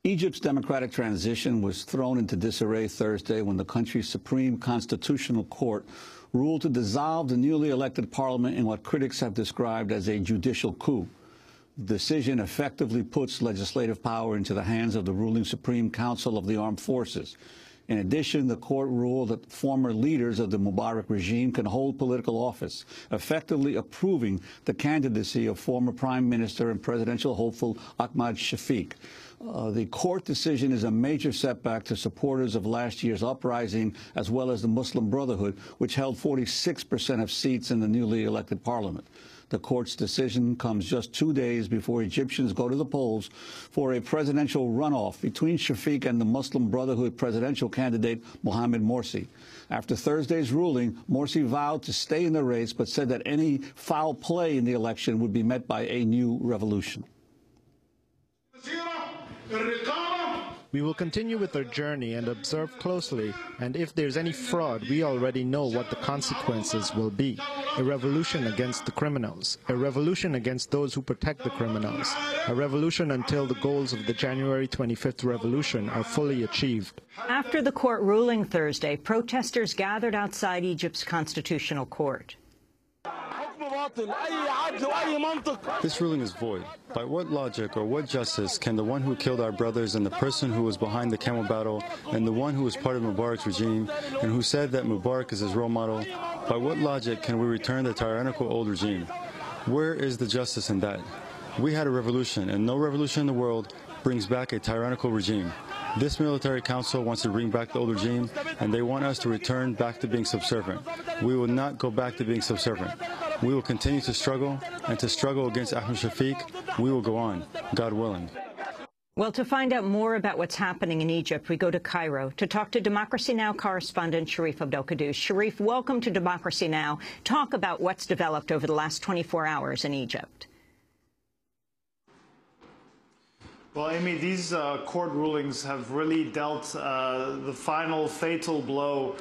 Egypt's democratic transition was thrown into disarray Thursday when the country's Supreme Constitutional Court ruled to dissolve the newly elected parliament in what critics have described as a judicial coup. The decision effectively puts legislative power into the hands of the ruling Supreme Council of the Armed Forces. In addition, the court ruled that former leaders of the Mubarak regime can hold political office, effectively approving the candidacy of former Prime Minister and presidential hopeful Ahmad Shafiq. The court decision is a major setback to supporters of last year's uprising, as well as the Muslim Brotherhood, which held 46% of seats in the newly elected parliament. The court's decision comes just 2 days before Egyptians go to the polls for a presidential runoff between Shafiq and the Muslim Brotherhood presidential candidate Mohamed Morsi. After Thursday's ruling, Morsi vowed to stay in the race, but said that any foul play in the election would be met by a new revolution. We will continue with our journey and observe closely, and if there's any fraud, we already know what the consequences will be. A revolution against the criminals, a revolution against those who protect the criminals, a revolution until the goals of the January 25th revolution are fully achieved. After the court ruling Thursday, protesters gathered outside Egypt's constitutional court. This ruling is void. By what logic or what justice can the one who killed our brothers and the person who was behind the camel battle and the one who was part of Mubarak's regime and who said that Mubarak is his role model, by what logic can we return the tyrannical old regime? Where is the justice in that? We had a revolution, and no revolution in the world brings back a tyrannical regime. This military council wants to bring back the old regime, and they want us to return back to being subservient. We will not go back to being subservient. We will continue to struggle, and to struggle against Ahmed Shafiq, we will go on, God willing. Well, to find out more about what's happening in Egypt, we go to Cairo to talk to Democracy Now! Correspondent Sharif Abdelkaddous. Sharif, welcome to Democracy Now! Talk about what's developed over the last 24 hours in Egypt. Well, Amy, these court rulings have really dealt the final fatal blow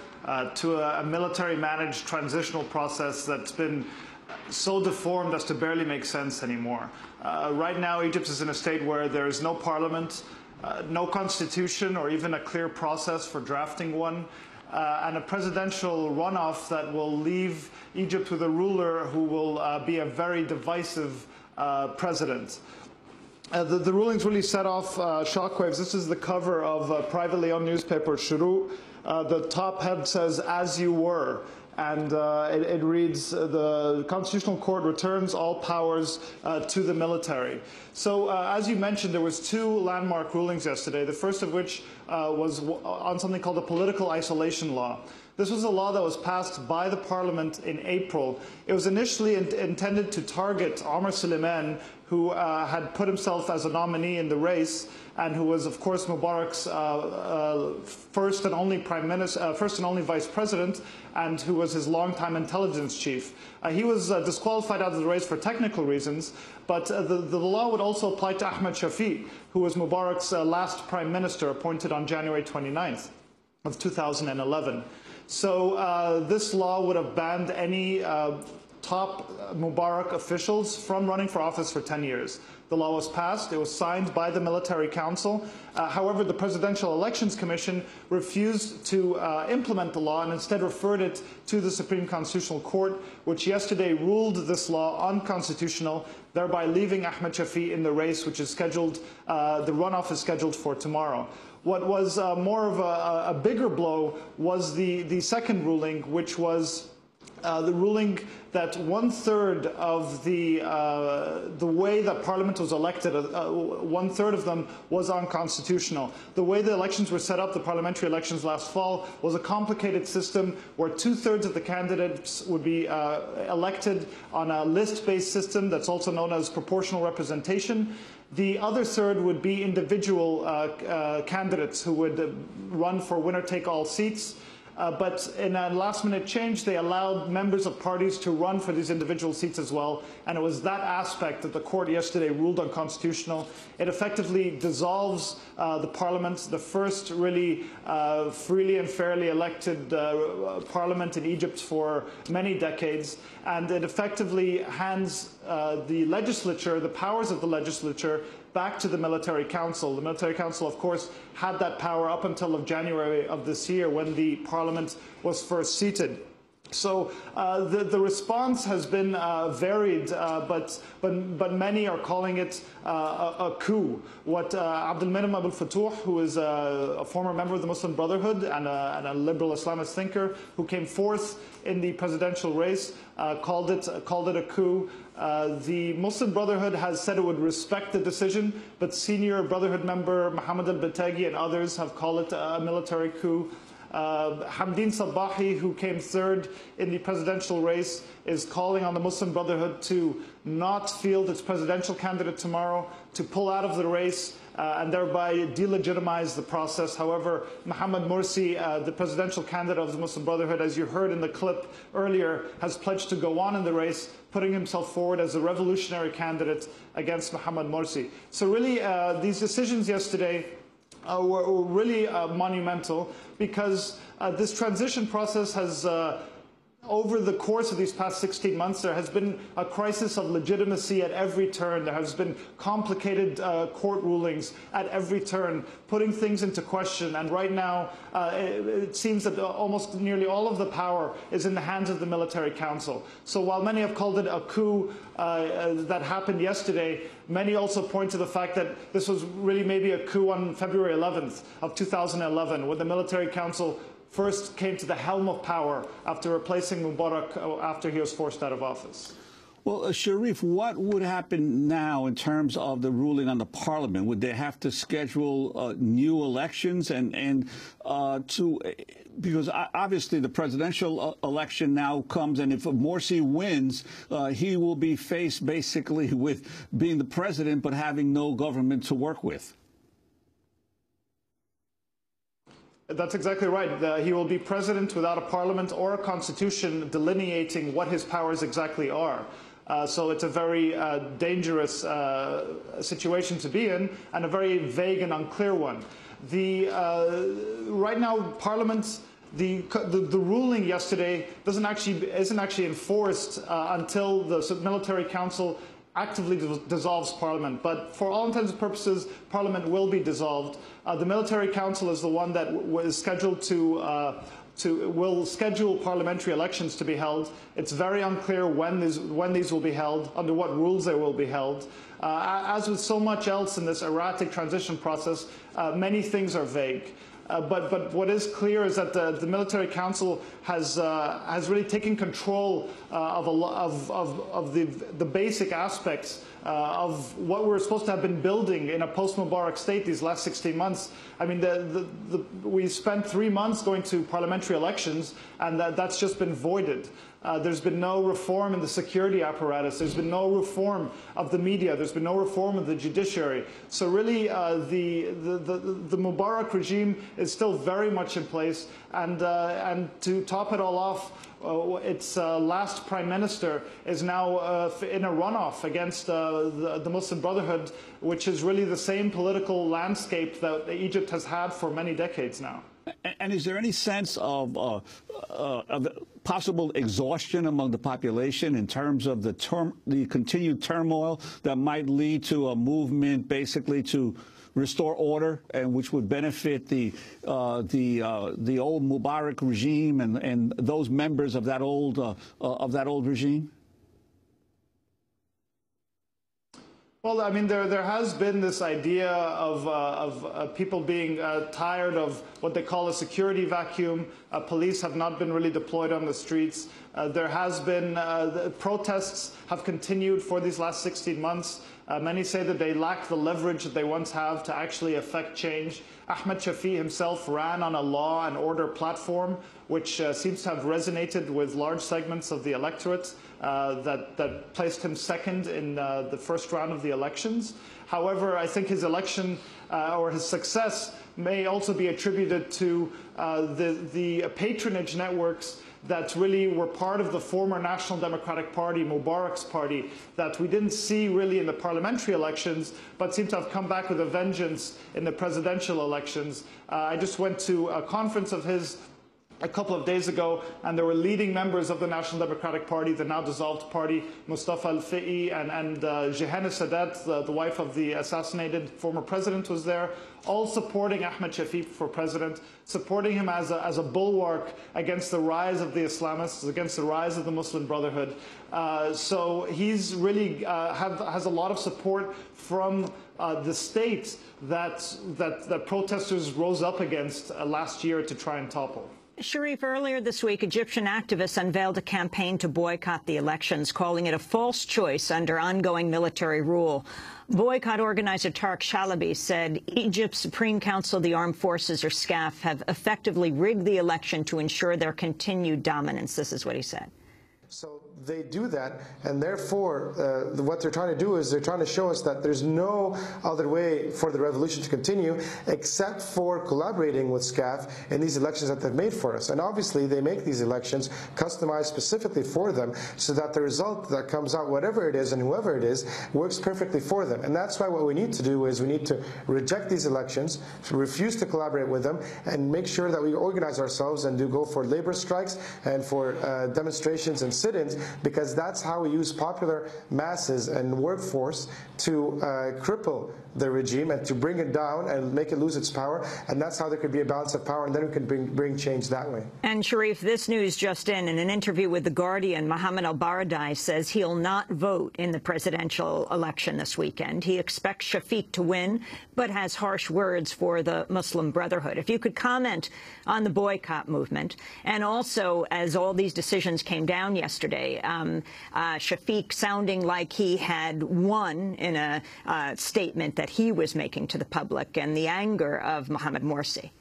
to a military-managed transitional process that's been so deformed as to barely make sense anymore. Right now, Egypt is in a state where there is no parliament, no constitution, or even a clear process for drafting one, and a presidential runoff that will leave Egypt with a ruler who will be a very divisive president. The rulings really set off shockwaves. This is the cover of a privately owned newspaper, Shuru. The top head says, "As you were." And it reads, the Constitutional Court returns all powers to the military. So as you mentioned, there was 2 landmark rulings yesterday, the first of which was on something called the Political Isolation Law. This was a law that was passed by the parliament in April. It was initially intended to target Omar Suleiman, who had put himself as a nominee in the race, and who was, of course, Mubarak's first and only prime minister, first and only vice president, and who was his longtime intelligence chief. He was disqualified out of the race for technical reasons, but the law would also apply to Ahmed Shafiq, who was Mubarak's last prime minister, appointed on January 29th of 2011. So this law would have banned any top Mubarak officials from running for office for 10 years. The law was passed. It was signed by the military council. However, the Presidential Elections Commission refused to implement the law and instead referred it to the Supreme Constitutional Court, which yesterday ruled this law unconstitutional, thereby leaving Ahmed Shafiq in the race, which is scheduled, the runoff is scheduled for tomorrow. What was more of a bigger blow was the second ruling, which was the ruling that 1/3 of the way that Parliament was elected, 1/3 of them was unconstitutional. The way the elections were set up, the parliamentary elections last fall, was a complicated system where 2/3 of the candidates would be elected on a list-based system that's also known as proportional representation. The other third would be individual candidates who would run for winner-take-all seats. But in a last-minute change, they allowed members of parties to run for these individual seats as well, and it was that aspect that the court yesterday ruled unconstitutional. It effectively dissolves the parliament, the first really freely and fairly elected parliament in Egypt for many decades, and it effectively hands the legislature, the powers of the legislature, back to the Military Council. The Military Council, of course, had that power up until January of this year when the parliament was first seated. So the response has been varied, but many are calling it a coup. What Abdelmenem Abdel Fattouh, who is a former member of the Muslim Brotherhood and a liberal Islamist thinker who came fourth in the presidential race, called it a coup. The Muslim Brotherhood has said it would respect the decision, but senior Brotherhood member Mohammed al-Batagi and others have called it a military coup. Hamdeen Sabahi, who came third in the presidential race, is calling on the Muslim Brotherhood to not field its presidential candidate tomorrow, to pull out of the race, and thereby delegitimize the process. However, Mohammed Morsi, the presidential candidate of the Muslim Brotherhood, as you heard in the clip earlier, has pledged to go on in the race, putting himself forward as a revolutionary candidate against Mohammed Morsi. So really, these decisions yesterday were really monumental, because this transition process has, over the course of these past 16 months, there has been a crisis of legitimacy at every turn. There has been complicated court rulings at every turn, putting things into question. And right now, it seems that almost nearly all of the power is in the hands of the Military Council. So while many have called it a coup that happened yesterday, many also point to the fact that this was really maybe a coup on February 11th of 2011, when the Military Council first came to the helm of power after replacing Mubarak after he was forced out of office. Well, Sharif, what would happen now in terms of the ruling on the parliament? Would they have to schedule new elections because obviously the presidential election now comes, and if Morsi wins, he will be faced basically with being the president but having no government to work with? That's exactly right. He will be president without a parliament or a constitution delineating what his powers exactly are. So it's a very dangerous situation to be in, and a very vague and unclear one. Right now, Parliament, the ruling yesterday isn't actually enforced until the Military Council actively dissolves Parliament. But for all intents and purposes, Parliament will be dissolved. The Military Council is the one that is scheduled will schedule parliamentary elections to be held. It's very unclear when these will be held, under what rules they will be held. As with so much else in this erratic transition process, many things are vague. But what is clear is that the Military Council has really taken control of the basic aspects of what we're supposed to have been building in a post-Mubarak state these last 16 months. I mean, we spent 3 months going to parliamentary elections, and that's just been voided. There's been no reform in the security apparatus. There's been no reform of the media. There's been no reform of the judiciary. So really, the Mubarak regime is still very much in place. And to top it all off, its last prime minister is now in a runoff against the Muslim Brotherhood, which is really the same political landscape that Egypt has had for many decades now. And is there any sense of possible exhaustion among the population in terms of the continued turmoil that might lead to a movement basically to restore order, and which would benefit the old Mubarak regime and those members of that old regime? Well, I mean, there has been this idea of people being tired of what they call a security vacuum. Police have not been really deployed on the streets. There has been the protests have continued for these last 16 months. Many say that they lack the leverage that they once have to actually affect change. Ahmed Shafee himself ran on a law and order platform, which seems to have resonated with large segments of the electorate that placed him second in the first round of the elections. However, I think his election or his success may also be attributed to the patronage networks that really were part of the former National Democratic Party, Mubarak's party, that we didn't see really in the parliamentary elections, but seem to have come back with a vengeance in the presidential elections. I just went to a conference of his a couple of days ago, and there were leading members of the National Democratic Party, the now dissolved party, Mustafa Al-Fi'i and Jehane Sadat, the wife of the assassinated former president, was there, all supporting Ahmed Shafik for president, supporting him as a bulwark against the rise of the Islamists, against the rise of the Muslim Brotherhood. So he's really has a lot of support from the state that protesters rose up against last year to try and topple. Sharif, earlier this week, Egyptian activists unveiled a campaign to boycott the elections, calling it a false choice under ongoing military rule. Boycott organizer Tarek Shalabi said Egypt's Supreme Council, the Armed Forces, or SCAF, have effectively rigged the election to ensure their continued dominance. This is what he said. So they do that, and therefore what they're trying to do is they're trying to show us that there's no other way for the revolution to continue except for collaborating with SCAF in these elections that they've made for us. And obviously they make these elections customized specifically for them so that the result that comes out, whatever it is and whoever it is, works perfectly for them. And that's why what we need to do is we need to reject these elections, refuse to collaborate with them, and make sure that we organize ourselves and go for labor strikes and for demonstrations and sit-ins, because that's how we use popular masses and workforce to cripple the regime and to bring it down and make it lose its power. And that's how there could be a balance of power, and then we can bring change that way. And Sharif, this news just in an interview with The Guardian, Mohammed al-Baradei says he'll not vote in the presidential election this weekend. He expects Shafik to win, but has harsh words for the Muslim Brotherhood. If you could comment on the boycott movement, and also as all these decisions came down yesterday, Shafik sounding like he had won in a statement that he was making to the public, and the anger of Mohamed Morsi.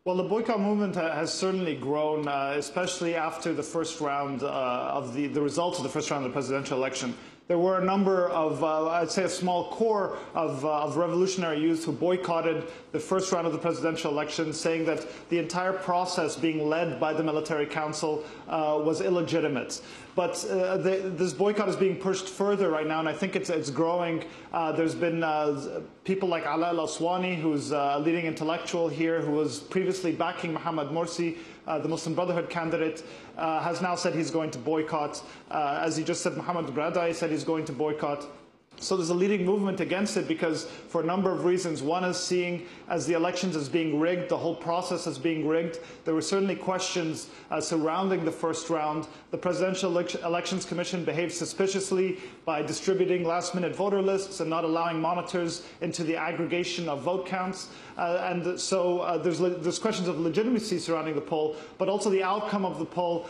Well, the boycott movement has certainly grown, especially after the first round of the results of the first round of the presidential election. There were a number of, I'd say a small core of revolutionary youth who boycotted the first round of the presidential election, saying that the entire process being led by the military council was illegitimate. But this boycott is being pushed further right now, and I think it's growing. There's been people like Ala al-Aswani, who's a leading intellectual here, who was previously backing Mohamed Morsi, the Muslim Brotherhood candidate, has now said he's going to boycott. As he just said, Mohammed Baradei said he's going to boycott. So there's a leading movement against it because for a number of reasons. One is seeing as the elections as being rigged, the whole process as being rigged. There were certainly questions surrounding the first round. The Presidential Elections Commission behaved suspiciously by distributing last-minute voter lists and not allowing monitors into the aggregation of vote counts. And so there's questions of legitimacy surrounding the poll, but also the outcome of the poll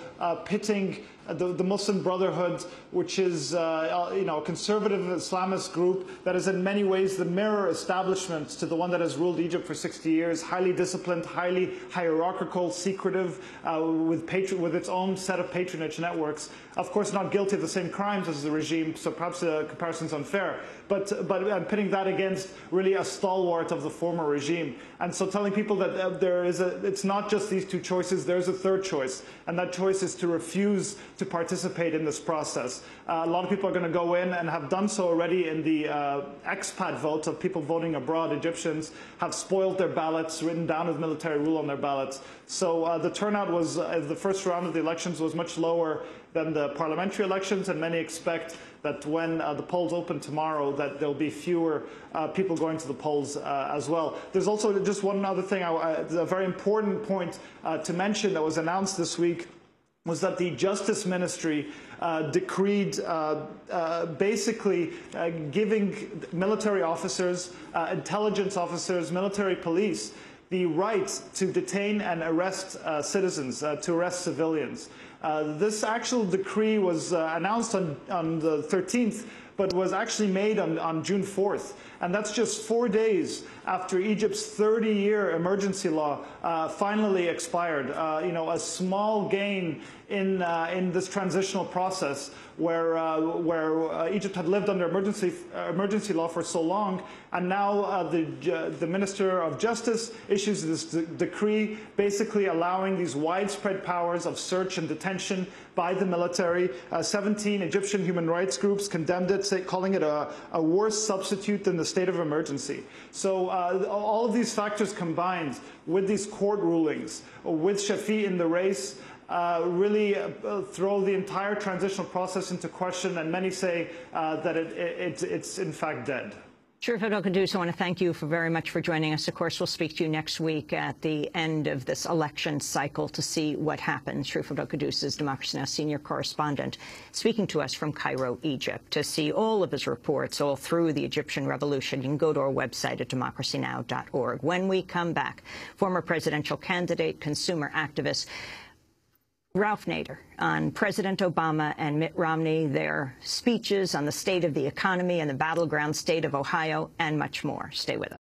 pitting the Muslim Brotherhood, which is a conservative Islamist group that is in many ways the mirror establishment to the one that has ruled Egypt for 60 years, highly disciplined, highly hierarchical, secretive, with its own set of patronage networks. Of course, not guilty of the same crimes as the regime, so perhaps the comparison's unfair. But I'm pitting that against really a stalwart of the former regime. And so telling people that it's not just these two choices, there's a third choice. And that choice is to refuse to participate in this process. A lot of people are going to go in and have done so already in the expat vote of people voting abroad. Egyptians have spoiled their ballots, written down as military rule on their ballots. So the turnout was, the first round of the elections was much lower than the parliamentary elections, and many expect that when the polls open tomorrow that there'll be fewer people going to the polls as well. There's also just one other thing, a very important point to mention that was announced this week was that the Justice Ministry decreed basically giving military officers, intelligence officers, military police the right to detain and arrest citizens, to arrest civilians. This actual decree was announced on the 13th, but was actually made on June 4th. And that's just 4 days after Egypt's 30-year emergency law finally expired. A small gain in this transitional process where Egypt had lived under emergency law for so long, and now the Minister of Justice issues this decree basically allowing these widespread powers of search and detention by the military. 17 Egyptian human rights groups condemned it, calling it a worse substitute than the state of emergency. So all of these factors combined with these court rulings, with Shafik in the race, really throw the entire transitional process into question, and many say that it's in fact dead. Sharif Abdel-Qaddous, I want to thank you very much for joining us. Of course, we'll speak to you next week at the end of this election cycle to see what happens. Sharif Abdel-Qaddous is Democracy Now! Senior correspondent, speaking to us from Cairo, Egypt. To see all of his reports all through the Egyptian revolution, you can go to our website at democracynow.org. When we come back, former presidential candidate, consumer activist, Ralph Nader on President Obama and Mitt Romney, their speeches on the state of the economy and the battleground state of Ohio, and much more. Stay with us.